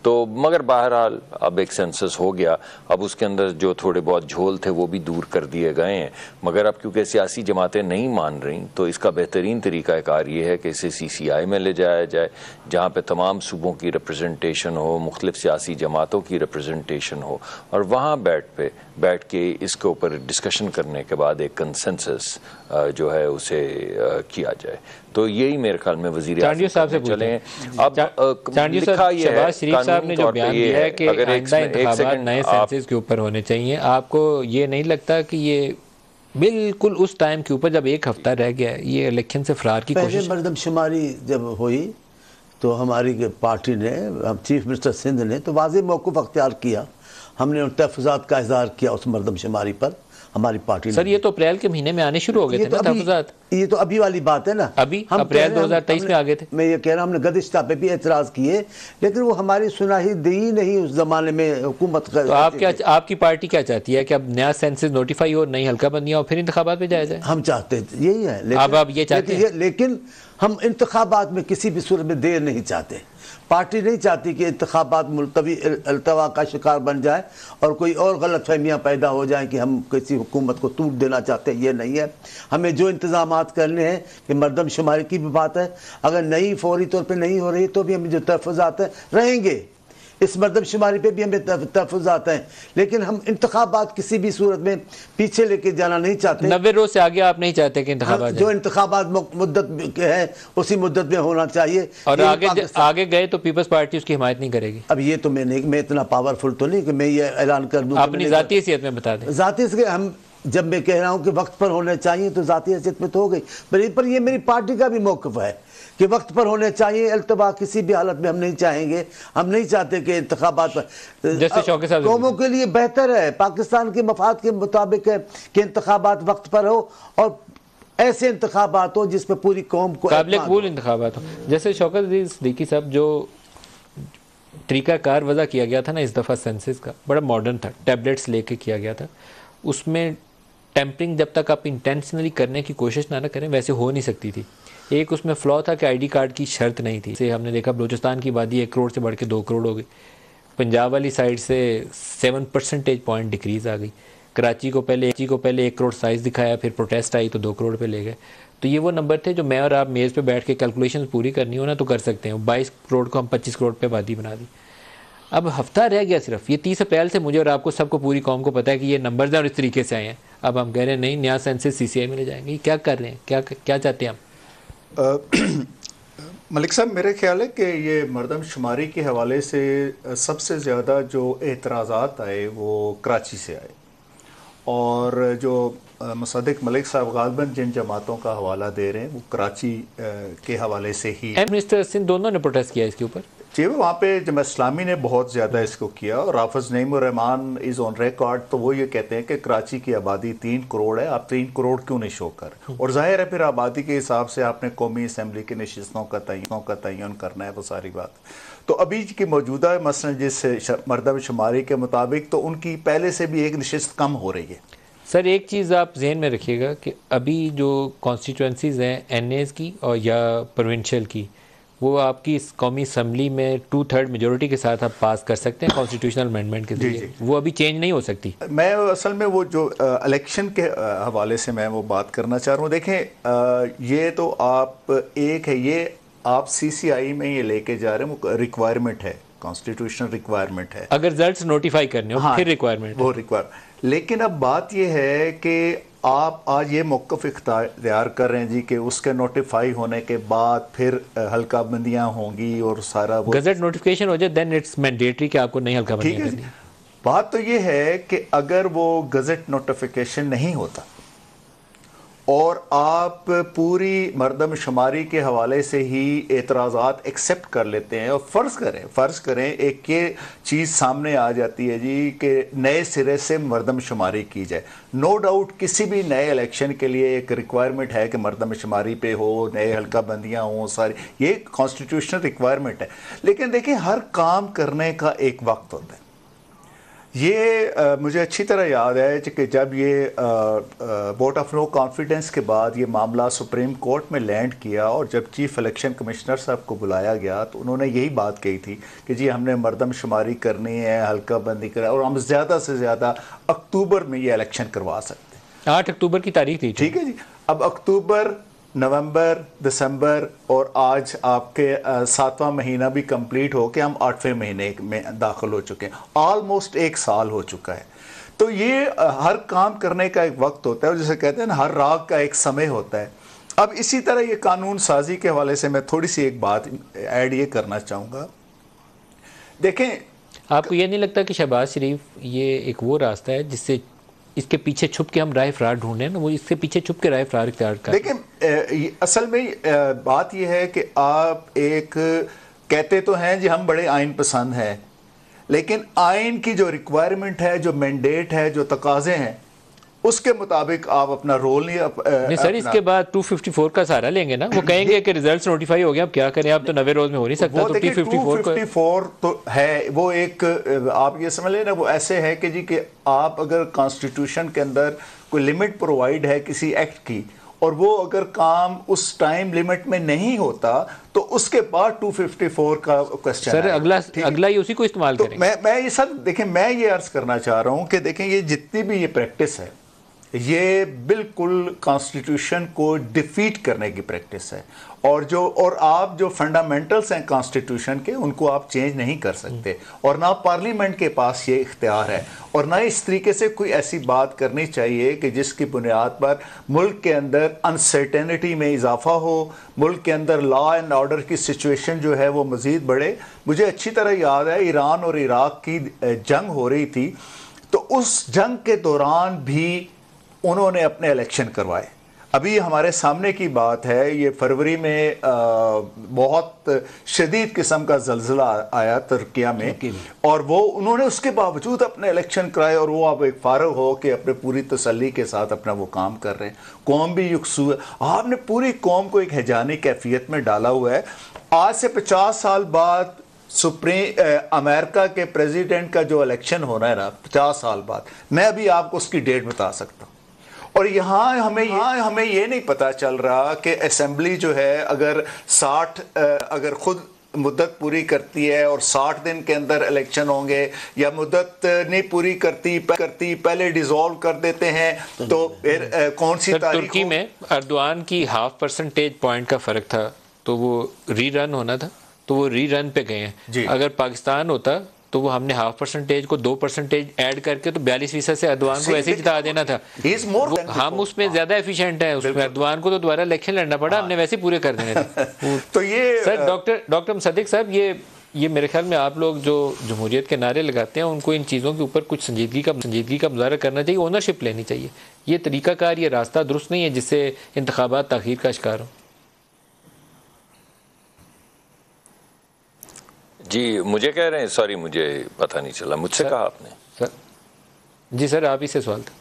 तो मगर बहरहाल अब एक सेंसस हो गया, अब उसके अंदर जो थोड़े बहुत झोल थे वो भी दूर कर दिए गए हैं, मगर अब क्योंकि सियासी जमातें नहीं मान रही तो इसका बेहतरीन तरीक़ाकार ये है कि इसे CCI में ले जाया जाए, जहाँ पे तमाम सूबों की रिप्रेजेंटेशन हो, मुख्तलिफ सियासी जमातों की रिप्रेजेंटेशन हो, और वहाँ बैठ के इसके ऊपर डिस्कशन करने के बाद एक कंसेंसस जो है उसे किया जाए। तो यही मेरे ख्याल में वज़ीर चांडियो साहब से चले। अब चांडियो साहब, शहबाज शरीफ साहब ने जो बयान दिया है कि आइंदा इंतखाबात नए सेंसस के ऊपर होने चाहिए, आपको ये नहीं लगता कि ये बिल्कुल उस टाइम के ऊपर जब एक हफ्ता रह गया है, ये इलेक्शन से फरार की कोशिश? पहले मरदमशुमारी जब हुई तो हमारी पार्टी ने, हम चीफ मिनिस्टर सिंध ने तो वाज़ेह मौक़िफ़ अख्तियार किया, हमने उन तहफ़्फ़ुज़ात का इज़हार किया उस मरदमशुमारी पर हमारी पार्टी। सर ये तो अप्रैल के महीने में आने शुरू हो गए थे ना तहफ़्फ़ुज़ात, ये तो अभी वाली बात है ना, अभी हम अप्रैल 2023 में आ गए थे। मैं ये कह रहा हूँ हमने गदिश्ता पे भी एतराज़ किए, लेकिन वो हमारी सुनाही दी नहीं उस ज़माने में हुकूमत का। तो आपकी पार्टी क्या चाहती है कि अब नया सेंसस नोटिफाई हो, नई हल्का बंदियाँ और फिर इंतखाबात में जाया जाए? हम चाहते यही है, अब ये चाहते हैं, लेकिन हम इंतखाबात में किसी भी सूरत में देर नहीं चाहते। पार्टी नहीं चाहती कि इंतखाबात मुलतवी अल्तवा का शिकार बन जाए और कोई और गलत फहमियाँ पैदा हो जाएं कि हम किसी हुकूमत को टूट देना चाहते हैं, ये नहीं है। हमें जो इंतजामात करने हैं कि मरदमशुमारी की भी बात है, अगर नई फौरी तौर पे नहीं हो रही तो भी हमें जो तहफ़्फ़ुज़ात हैं रहेंगे, इस मरदमशुमारी पे भी हमें तहफ़्फ़ुज़ात हैं, लेकिन हम इंतखाबात किसी भी सूरत में पीछे लेके जाना नहीं चाहते। 90 रोज़ से आगे आप नहीं चाहते कि इंतखाबात जो इंतखाबात मुद्दत है उसी मुद्दत में होना चाहिए, और आगे गए तो पीपल्स पार्टी उसकी हिमायत नहीं करेगी। अब ये तो मैं इतना पावरफुल तो नहीं कि मैं ये ऐलान कर दूँ। अपनी ज़ाती हैसियत में बता दें। ज़ाती हम जब मैं कह रहा हूँ कि वक्त पर होने चाहिए तो ज़ाती हैसियत में तो हो गई, पर ये मेरी पार्टी का भी मौक़िफ़ है कि वक्त पर होने चाहिए। अल्तबा किसी भी हालत में हम नहीं चाहेंगे, हम नहीं चाहते कि इंतखाबात जैसे शौकत साहब कौमों के लिए बेहतर है, पाकिस्तान के मफाद के मुताबिक है कि इंतखाबात वक्त पर हो और ऐसे इंतखाबात हो जिस पर पूरी कौम को काबिल कबूल इंतखाबात हो। जैसे शौकत अली सिद्दीकी साहब, जो तरीक़ाकार वज़ा किया गया था ना इस दफ़ा सेंसस का, बड़ा मॉडर्न था, टैबलेट्स लेके किया गया था। उसमें टेम्परिंग जब तक आप इंटेंशनली करने की कोशिश ना करें वैसे हो नहीं सकती थी। एक उसमें फ्लॉ था कि ID कार्ड की शर्त नहीं थी। से हमने देखा बलूचिस्तान की आबादी 1 करोड़ से बढ़ के 2 करोड़ हो गई, पंजाब वाली साइड से 7 परसेंटेज पॉइंट डिक्रीज़ आ गई, कराची को पहले 1 करोड़ साइज़ दिखाया, फिर प्रोटेस्ट आई तो 2 करोड़ पे ले गए। तो ये वो नंबर थे जो मैं और आप मेज़ पे बैठ के कैलकुलेशन पूरी करनी हो ना तो कर सकते हैं। 22 करोड़ को हम 25 करोड़ पे आबादी बना दी। अब हफ्ता रह गया सिर्फ, ये 30 अप्रैल से मुझे और आपको सबको पूरी कौम को पता है कि ये नंबर्स हैं और इस तरीके से आए हैं। अब हम कह रहे हैं नहीं, नया सेंसस CCI में ले जाएंगे। क्या कर रहे हैं, क्या चाहते हैं हम? मलिक साहब, मेरे ख्याल है कि ये मरदमशुमारी के हवाले से सबसे ज़्यादा जो एतराज़ात आए वो कराची से आए, और जो मुसद्दिक मलिक साहब गालिबन जिन जमातों का हवाला दे रहे हैं वो कराची के हवाले से ही। मिनिस्टर सिंध दोनों ने प्रोटेस्ट किया इसके ऊपर जी, वहाँ पे जमात इस्लामी ने बहुत ज़्यादा इसको किया और हाफिज़ Naimur Rahman is on record, तो वो ये कहते हैं कि कराची की आबादी 3 करोड़ है, आप 3 करोड़ क्यों नहीं शो कर। और जाहिर है फिर आबादी के हिसाब से आपने कौमी असम्बली की नशिस्तों का तयन करना है, वो सारी बात। तो अभी की मौजूदा मसलन जिस मरदमशुमारी के मुताबिक तो उनकी पहले से भी एक नशिस्त कम हो रही है। सर एक चीज़ आप जहन में रखिएगा कि अभी जो कॉन्स्टिट्यूंसीज़ हैं एनएस की और या प्रोविंशियल की, वो आपकी इस कौमी असम्बली में 2/3 मेजोरिटी के साथ आप पास कर सकते हैं कॉन्स्टिट्यूशनल अमेंडमेंट के जरिए, वो अभी चेंज नहीं हो सकती। मैं असल में वो जो इलेक्शन के हवाले से मैं वो बात करना चाह रहा हूँ। देखें ये तो आप एक है, ये आप CCI में ये लेके जा रहे हैं, वो रिक्वायरमेंट है, कॉन्स्टिट्यूशनल रिक्वायरमेंट है, अगर रिजल्ट्स नोटिफाई करने हो फिर रिक्वायरमेंट वो रिक्वायर। लेकिन अब बात ये है कि आप आज ये मौक़िफ़ इख्तियार कर रहे हैं जी कि उसके नोटिफाई होने के बाद फिर हल्का बंदियाँ होंगी और सारा वो गज़ट नोटिफिकेशन हो जाए, देन इट्स मैंडेटरी कि आपको नहीं हल्का बंदियाँ करनी। बात तो ये है कि अगर वो गज़ट नोटिफिकेशन नहीं होता और आप पूरी मरदमशुमारी के हवाले से ही एतराज़ात एक्सेप्ट कर लेते हैं और फ़र्ज़ करें एक ये चीज़ सामने आ जाती है जी कि नए सिरे से मरदमशुमारी की जाए। नो डाउट किसी भी नए इलेक्शन के लिए एक रिक्वायरमेंट है कि मरदमशुमारी पे हो, नए हल्का बंदियाँ हों, सारी ये कॉन्स्टिट्यूशनल रिक्वायरमेंट है। लेकिन देखिए हर काम करने का एक वक्त होता है। ये मुझे अच्छी तरह याद है कि जब ये वोट ऑफ नो कॉन्फिडेंस के बाद ये मामला सुप्रीम कोर्ट में लैंड किया और जब चीफ इलेक्शन कमिश्नर साहब को बुलाया गया तो उन्होंने यही बात कही थी कि जी हमने मरदमशुमारी करनी है, हल्का बंदी करना और हम ज़्यादा से ज़्यादा अक्टूबर में ये इलेक्शन करवा सकते हैं। 8 अक्टूबर की तारीख थी। ठीक है जी। अब अक्टूबर, नवंबर, दिसंबर और आज आपके 7वां महीना भी कंप्लीट हो के हम 8वें महीने में दाखिल हो चुके हैं। ऑलमोस्ट 1 साल हो चुका है। तो ये हर काम करने का एक वक्त होता है और जैसे कहते हैं ना हर राग का एक समय होता है। अब इसी तरह ये कानून साजी के हवाले से मैं थोड़ी सी एक बात ऐड ये करना चाहूँगा। देखें, आपको ये नहीं लगता कि शहबाज शरीफ ये एक वो रास्ता है जिससे इसके पीछे छुप के हम राय फरार ढूंढे हैं ना, वो इसके पीछे छुप के राय फरार इख्तियार कर। देखिए असल में बात यह है कि आप एक कहते तो हैं जी हम बड़े आइन पसंद हैं, लेकिन आइन की जो रिक्वायरमेंट है, जो मैंडेट है, जो तकाजे हैं उसके मुताबिक आप अपना रोल नहीं सर इसके बाद 254 का सहारा लेंगे ना, वो कहेंगे कि रिजल्ट्स नोटिफाई हो गया, अब क्या करें, अब तो 90 रोज में हो नहीं सकता। तो 254 तो है, वो एक आप ये समझ लें ना, वो ऐसे है कि जी कि आप अगर कॉन्स्टिट्यूशन के अंदर कोई लिमिट प्रोवाइड है किसी एक्ट की और वो अगर काम उस टाइम लिमिट में नहीं होता तो उसके बाद 254 का क्वेश्चन सर अगला ही उसी को इस्तेमाल करेंगे। मैं ये सब देखें, मैं ये अर्ज करना चाह रहा हूँ कि देखें ये जितनी भी ये प्रैक्टिस है ये बिल्कुल कॉन्स्टिट्यूशन को डिफीट करने की प्रैक्टिस है और आप जो फंडामेंटल्स हैं कॉन्स्टिट्यूशन के उनको आप चेंज नहीं कर सकते और ना पार्लियामेंट के पास ये इख्तियार है और ना इस तरीके से कोई ऐसी बात करनी चाहिए कि जिसकी बुनियाद पर मुल्क के अंदर अनसर्टेनिटी में इजाफा हो, मुल्क के अंदर लॉ एंड ऑर्डर की सिचुएशन जो है वो मज़ीद बढ़े। मुझे अच्छी तरह याद है ईरान और इराक की जंग हो रही थी तो उस जंग के दौरान भी उन्होंने अपने इलेक्शन करवाए। अभी हमारे सामने की बात है, ये फरवरी में बहुत शदीद किस्म का ज़लज़ला आया तुर्किया में और वो उन्होंने उसके बावजूद अपने इलेक्शन कराए और वो अब एक फारग हो के अपने पूरी तसल्ली के साथ अपना वो काम कर रहे हैं। कौम भी युक्सू है, आपने पूरी कौम को एक हैजानी कैफियत में डाला हुआ है। आज से 50 साल बाद अमेरिका के प्रेसिडेंट का जो इलेक्शन होना है ना 50 साल बाद, मैं अभी आपको उसकी डेट बता सकता हूँ। और यहाँ हमें ये नहीं पता चल रहा कि असेंबली जो है अगर खुद मुद्दत पूरी करती है और 60 दिन के अंदर इलेक्शन होंगे या मुद्दत नहीं पूरी करती पहले डिसॉल्व कर देते हैं तो फिर कौन सी तारीख। तुर्की में अर्दवान की 0.5% पॉइंट का फर्क था तो वो रीरन होना था तो वो रीरन पे गए हैं। अगर पाकिस्तान होता तो वो हमने 0.5% को 2% ऐड करके तो 42% से अर्दवान को ऐसे ही जिता देना था। हम उसमें ज्यादा एफिशिएंट हैं, उसमें अर्दवान को तो दोबारा इलेक्शन लड़ना पड़ा, हमने वैसे पूरे कर देने थे। तो ये सर डॉक्टर मुसद्दिक साहब, ये ये मेरे ख्याल में आप लोग जो जमहूरियत के नारे लगाते हैं उनको इन चीज़ों के ऊपर कुछ संजीदगी का मुजाहरा करना चाहिए, ओनरशिप लेनी चाहिए। ये तरीकाकार, ये रास्ता दुरुस्त नहीं है जिससे इंतखाबात ताख़ीर का शिकार हो। जी मुझे कह रहे हैं, सॉरी मुझे पता नहीं चला, मुझसे कहा आपने? सर जी सर, आप ही से सवाल था।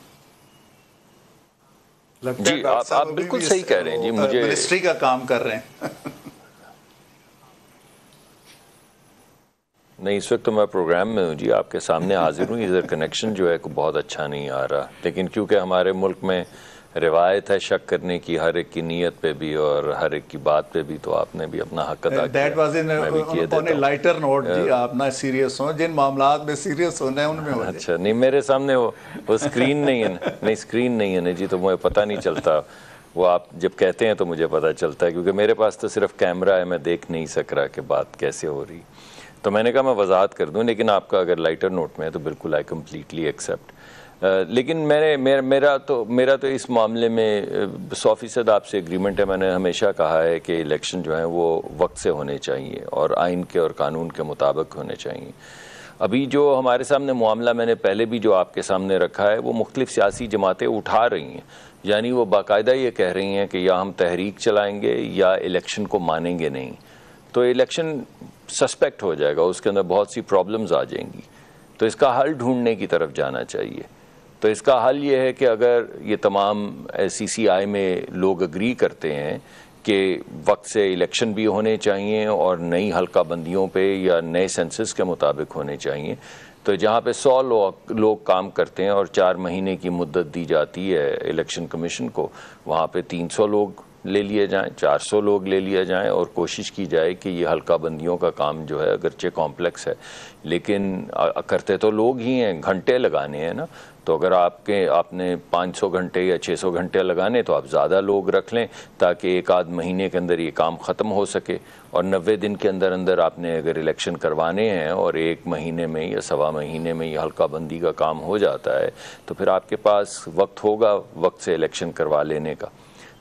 जी आप बिल्कुल सही कह रहे हैं जी, मुझे मिनिस्ट्री का काम कर रहे हैं। नहीं, इस वक्त तो मैं प्रोग्राम में हूँ जी, आपके सामने हाजिर हूँ। इधर कनेक्शन जो है बहुत अच्छा नहीं आ रहा, लेकिन क्योंकि हमारे मुल्क में रिवायत है शक करने की हर एक की नीयत पे भी और हर एक की बात पे भी, तो आपने भी अपना हक अदा किया। लाइटर नोट जी, आप ना सीरियस हो, जिन मामलात में सीरियस होना है उनमें हो। अच्छा, नहीं मेरे सामने वो स्क्रीन नहीं है ना, नहीं स्क्रीन नहीं है ना जी, तो मुझे पता नहीं चलता। वो आप जब कहते हैं तो मुझे पता चलता है, क्योंकि मेरे पास तो सिर्फ कैमरा है, मैं देख नहीं सक रहा कि बात कैसे हो रही। तो मैंने कहा मैं वजाहत कर दूं, लेकिन आपका अगर लाइटर नोट में है तो बिल्कुल आई कम्प्लीटली एक्सेप्ट। लेकिन मेरा तो इस मामले में 100% आपसे एग्रीमेंट है। मैंने हमेशा कहा है कि इलेक्शन जो है वो वक्त से होने चाहिए और आइन के और कानून के मुताबिक होने चाहिए। अभी जो हमारे सामने मामला मैंने पहले भी जो आपके सामने रखा है, वो मुख्तलिफ सियासी जमातें उठा रही हैं, यानी वो बाकायदा ये कह रही हैं कि या हम तहरीक चलाएँगे या इलेक्शन को मानेंगे नहीं, तो इलेक्शन सस्पेक्ट हो जाएगा, उसके अंदर बहुत सी प्रॉब्लम्स आ जाएंगी। तो इसका हल ढूंढने की तरफ जाना चाहिए। तो इसका हल ये है कि अगर ये तमाम CCI में लोग अग्री करते हैं कि वक्त से इलेक्शन भी होने चाहिए और नई हल्का बंदियों पे या नए सेंसस के मुताबिक होने चाहिए, तो जहाँ पे 100 लोग काम करते हैं और 4 महीने की मुद्दत दी जाती है इलेक्शन कमीशन को, वहाँ पे 300 लोग ले लिए जाएं, 400 लोग ले लिया जाएं और कोशिश की जाए कि ये हल्का बंदियों का काम जो है अगरचे कॉम्प्लेक्स है, लेकिन करते तो लोग ही हैं, घंटे लगाने हैं ना। तो अगर आपने 500 घंटे या 600 घंटे लगाने तो आप ज़्यादा लोग रख लें, ताकि एक आध महीने के अंदर ये काम ख़त्म हो सके। और 90 दिन के अंदर अंदर आपने अगर इलेक्शन करवाने हैं और 1 महीने में या 1.25 महीने में ये हल्का बंदी का काम हो जाता है, तो फिर आपके पास वक्त होगा वक्त से इलेक्शन करवा लेने का।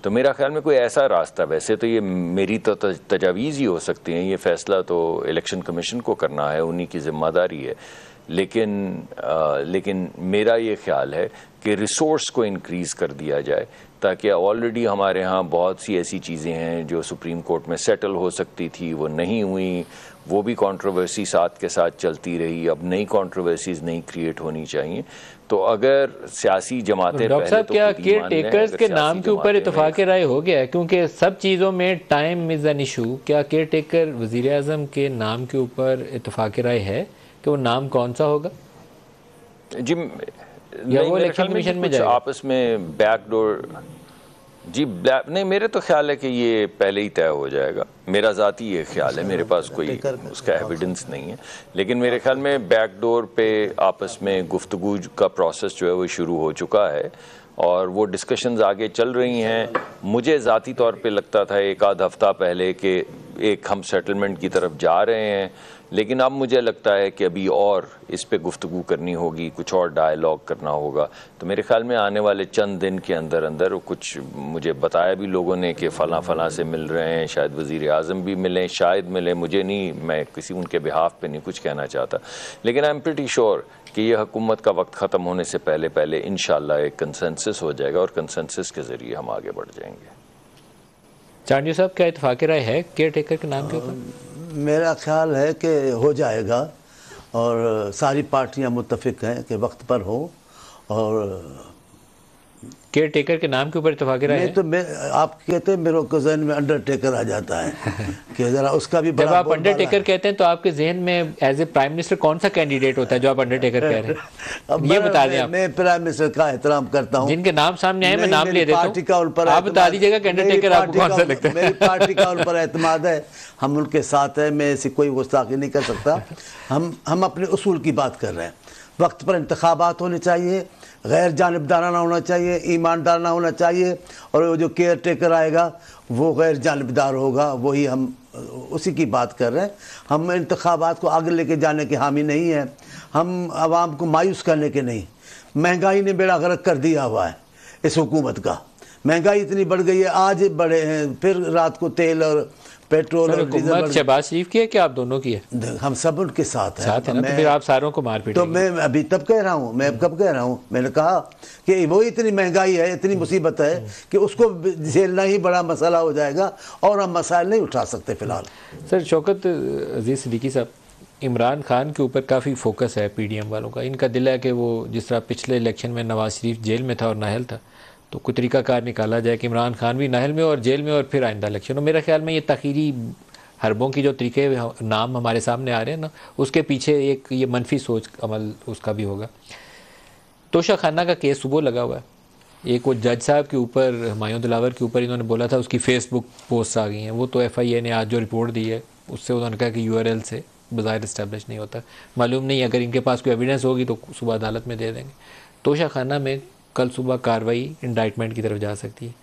तो मेरा ख्याल में कोई ऐसा रास्ता, वैसे तो ये मेरी तो तजावीज़ ही हो सकती हैं, ये फ़ैसला तो इलेक्शन कमीशन को करना है, उन्हीं की ज़िम्मेदारी है, लेकिन मेरा ये ख्याल है कि रिसोर्स को इंक्रीज़ कर दिया जाए, ताकि ऑलरेडी हमारे यहाँ बहुत सी ऐसी चीज़ें हैं जो सुप्रीम कोर्ट में सेटल हो सकती थी, वो नहीं हुई, वो भी कंट्रोवर्सी साथ के साथ चलती रही। अब नई कंट्रोवर्सीज नहीं क्रिएट होनी चाहिए। तो अगर सियासी जमातें, डॉक्टर साहब क्या केयर टेकर्स के नाम के ऊपर इत्तेफाक राय हो गया है, क्योंकि सब चीज़ों में टाइम इज़ एन इशू, क्या केयर टेकर वज़ीर आज़म के नाम के ऊपर इत्तेफाक राय है कि वो नाम कौन सा होगा जी? या वो इलेक्शन कमीशन में जाएगा? आपस में बैकडोर जी नहीं, मेरे तो ख्याल है कि ये पहले ही तय हो जाएगा। मेरा ज़ाती ये ख्याल है, मेरे पास कोई उसका एविडेंस नहीं है, लेकिन मेरे ख्याल में बैकडोर पे आपस में गुफ्तगू का प्रोसेस जो है वो शुरू हो चुका है और वो डिस्कशंस आगे चल रही हैं। मुझे ज़ाती तौर पे लगता था 1 आध हफ्ता पहले कि एक हम सेटलमेंट की तरफ जा रहे हैं, लेकिन अब मुझे लगता है कि अभी और इस पे गुफ्तगू करनी होगी, कुछ और डायलॉग करना होगा। तो मेरे ख्याल में आने वाले चंद दिन के अंदर अंदर कुछ, मुझे बताया भी लोगों ने कि फ़लाँ से मिल रहे हैं, शायद वज़ीर आज़म भी मिलें, शायद मिले, मुझे नहीं, मैं किसी उनके बिहाफ पे नहीं कुछ कहना चाहता, लेकिन आई एम प्रीटी श्योर कि ये हुकूमत का वक्त ख़त्म होने से पहले इंशाल्लाह एक कंसेंसस हो जाएगा और कंसेंसस के ज़रिए हम आगे बढ़ जाएंगे। चांडियो साहब, क्या इत्तेफाक राय है केयर टेकर के नाम के ऊपर? मेरा ख्याल है कि हो जाएगा और सारी पार्टियां मुत्तफिक हैं कि वक्त पर हो और केयर टेकर के नाम के ऊपर इत्तेफाक राय है। तो आप कहते हैं, मेरे को जहन में अंडरटेकर आ जाता है कि ज़रा उसका भी जब आप अंडरटेकर कहते हैं तो आपके जहन में एज ए प्राइम मिनिस्टर कौन सा कैंडिडेट होता है जो आप अंडरटेकर कह रहे हैं? अब ये बता दें आप। मैं प्राइम मिनिस्टर का एहतराम करता हूँ, जिनके नाम सामने आए मैं नाम ले देता हूँ, आप बता दीजिएगा कि अंडरटेकर आपको कौन सा लगता है। मेरी पार्टी का उन पर एतमाद है, हम उनके साथ हैं, मैं ऐसी कोई गुस्ताखी नहीं कर सकता। हम अपने उसूल की बात कर रहे हैं। वक्त पर इंतखाबात होने चाहिए, गैर जानिबदाराना होना चाहिए, ईमानदाराना होना चाहिए, और वो जो केयर टेकर आएगा वो गैर जानिबदार होगा, वही हम उसी की बात कर रहे हैं। हम इंतखाबात को आगे लेके जाने के हामी नहीं हैं, हम आवाम को मायूस करने के नहीं। महंगाई ने बेड़ा गर्क कर दिया हुआ है इस हुकूमत का, महंगाई इतनी बढ़ गई है, आज बढ़े हैं, फिर रात को तेल और पेट्रोल और डीजल। शहबाज शरीफ की है कि आप दोनों की है? हम सब उनके साथ हैं। साथ है ना, तो फिर आप सारों को मार पीट। तो मैं अभी तब कह रहा हूँ, मैं कब कह रहा हूँ, मैंने कहा कि वो इतनी महंगाई है, इतनी मुसीबत है कि उसको झेलना ही बड़ा मसला हो जाएगा और हम मसाइल नहीं उठा सकते फिलहाल। सर शौकत अजीज़ सिद्दीकी साहब, इमरान खान के ऊपर काफ़ी फोकस है पीडीएम वालों का। इनका दिल है कि वो जिस तरह पिछले इलेक्शन में नवाज शरीफ जेल में था और नाहल था, तो कोई तरीकाकार निकाला जाए कि इमरान खान भी नाहल में और जेल में और फिर आइंदा इलेक्शन। और मेरे ख्याल में ये तखीरी हरबों की जो तरीके नाम हमारे सामने आ रहे हैं ना, उसके पीछे एक ये मनफी सोच अमल उसका भी होगा। तोशा खाना का केस सुबह लगा हुआ है। एक वो जज साहब के ऊपर, हुमायूं दिलावर के ऊपर इन्होंने बोला था, उसकी फेसबुक पोस्ट आ गई हैं। वो तो FIA ने आज जो रिपोर्ट दी है उससे उन्होंने कहा कि URL से बज़ाहिर इस्टेब्लिश नहीं होता। मालूम नहीं, अगर इनके पास कोई एविडेंस होगी तो सुबह अदालत में दे देंगे। तोशा खाना में कल सुबह कार्रवाई इंडाइटमेंट की तरफ जा सकती है।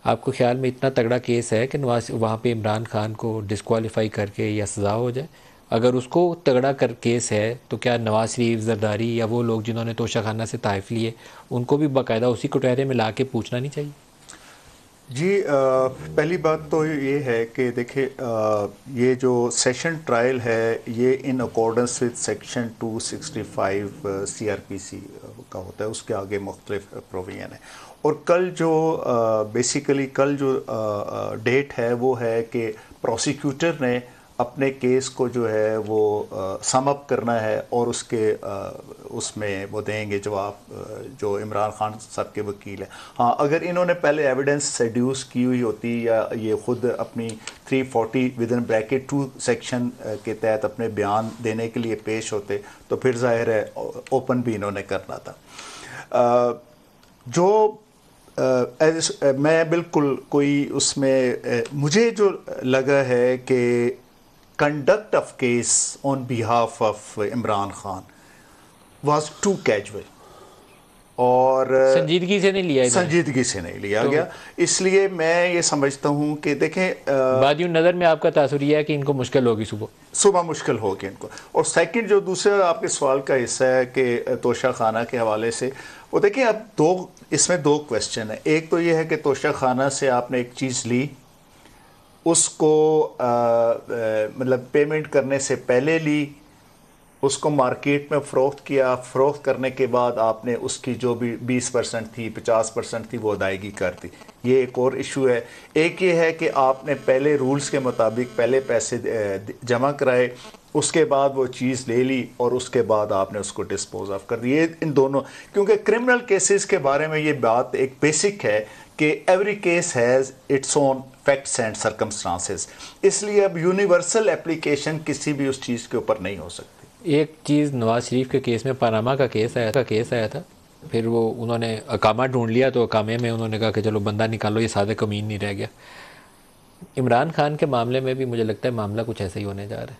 आपको ख्याल में इतना तगड़ा केस है कि नवाज वहाँ पे इमरान खान को डिस्क्वालीफाई करके या सज़ा हो जाए? अगर उसको तगड़ा कर केस है तो क्या नवाज शरीफ, जरदारी या वो लोग जिन्होंने तोशा खाना से ताइफ लिए, उनको भी बाकायदा उसी कटहरे में ला के पूछना नहीं चाहिए? जी, पहली बात तो ये है कि देखिए, ये जो सेशन ट्रायल है ये in accordance with section 265 CRPC का होता है। उसके आगे मुख्तलिफ प्रोविजन है। और कल जो बेसिकली कल जो डेट है वो है कि प्रोसिक्यूटर ने अपने केस को जो है वो सम अप करना है और उसके उसमें वो देंगे जवाब, जो इमरान खान साहब के वकील हैं। हाँ, अगर इन्होंने पहले एविडेंस सेड्यूस की हुई होती या ये ख़ुद अपनी 340 विद इन ब्रैकेट 2 सेक्शन के तहत अपने बयान देने के लिए पेश होते तो फिर जाहिर है ओपन भी इन्होंने करना था। मैं बिल्कुल कोई उसमें मुझे जो लगा है कि conduct of case on behalf of Imran Khan was too casual और संजीदगी से नहीं लिया गया। इसलिए मैं ये समझता हूँ कि देखें, बादियों नज़र में आपका तासुर यह है कि इनको मुश्किल होगी, सुबह मुश्किल होगी इनको। और सेकंड जो दूसरा आपके सवाल का हिस्सा है कि तोशा खाना के हवाले से, वो देखिए अब इसमें दो क्वेश्चन है। एक तो ये है कि तोशा खाना से आपने एक चीज़ ली, उसको मतलब पेमेंट करने से पहले ली, उसको मार्केट में फ़रोख्त किया, फ़रोख्त करने के बाद आपने उसकी जो भी 20% थी, 50% थी, वो अदायगी कर दी। ये एक और इशू है। एक ये है कि आपने पहले रूल्स के मुताबिक पहले पैसे जमा कराए, उसके बाद वो चीज़ ले ली और उसके बाद आपने उसको डिस्पोज ऑफ कर दी। ये इन दोनों, क्योंकि क्रिमिनल केसेस के बारे में ये बात एक बेसिक है कि every case has its own facts and circumstances, इसलिए अब यूनिवर्सल एप्लीकेशन किसी भी उस चीज़ के ऊपर नहीं हो सकती। एक चीज़ नवाज शरीफ के केस में पनामा का केस आया था, फिर वो उन्होंने अकामा ढूंढ लिया तो अकामे में उन्होंने कहा कि चलो बंदा निकालो, ये सादे कमीन नहीं रह गया। इमरान खान के मामले में भी मुझे लगता है मामला कुछ ऐसा ही होने जा रहा है।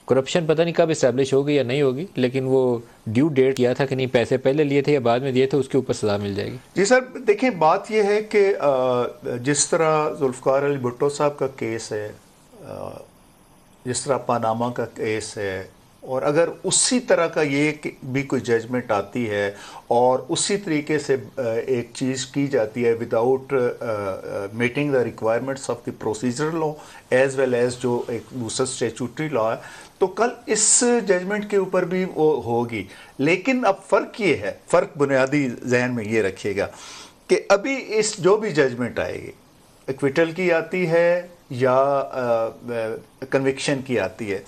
करप्शन पता नहीं कब इस्टेब्लिश होगी या नहीं होगी, लेकिन वो ड्यू डेट किया था कि नहीं, पैसे पहले लिए थे या बाद में दिए थे, उसके ऊपर सज़ा मिल जाएगी। जी सर, देखें बात यह है कि जिस तरह जुल्फ़िकार अली भुट्टो साहब का केस है, जिस तरह पनामा का केस है, और अगर उसी तरह का ये भी कोई जजमेंट आती है और उसी तरीके से एक चीज़ की जाती है without meeting the requirements of the procedural law as well as जो एक दूसरा स्टैट्यूटरी लॉ है, तो कल इस जजमेंट के ऊपर भी वो होगी। लेकिन अब फ़र्क ये है, फ़र्क बुनियादी जहन में ये रखिएगा कि अभी इस जो भी जजमेंट आएगी, एक्विटल की आती है या कन्विक्शन की आती है,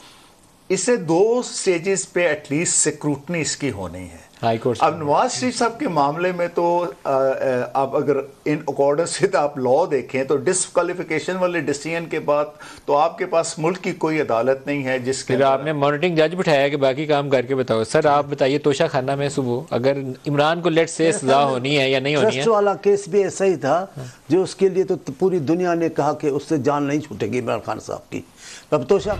इसे 2 स्टेजेस पे एटलीस्ट स्क्रूटनी इसकी होनी है। अब नवाज शरीफ साहब के मामले में तो अब अगर इन अकॉर्डेंस विद आप लॉ देखें तो डिस्क्वालिफिकेशन वाले डिसीजन के बाद तो आपके पास मुल्क की कोई अदालत नहीं है जिसके फिर आपने मॉनिटरिंग जज बिठाया कि बाकी काम करके बताओ। सर आप बताइए, तोशा खाना में सुबह अगर इमरान को लेट से सजा होनी है या नहीं होनी है? वाला केस भी ऐसा ही था जो उसके लिए तो पूरी दुनिया ने कहा कि उससे जान नहीं छूटेगी इमरान खान साहब की। अब तोशा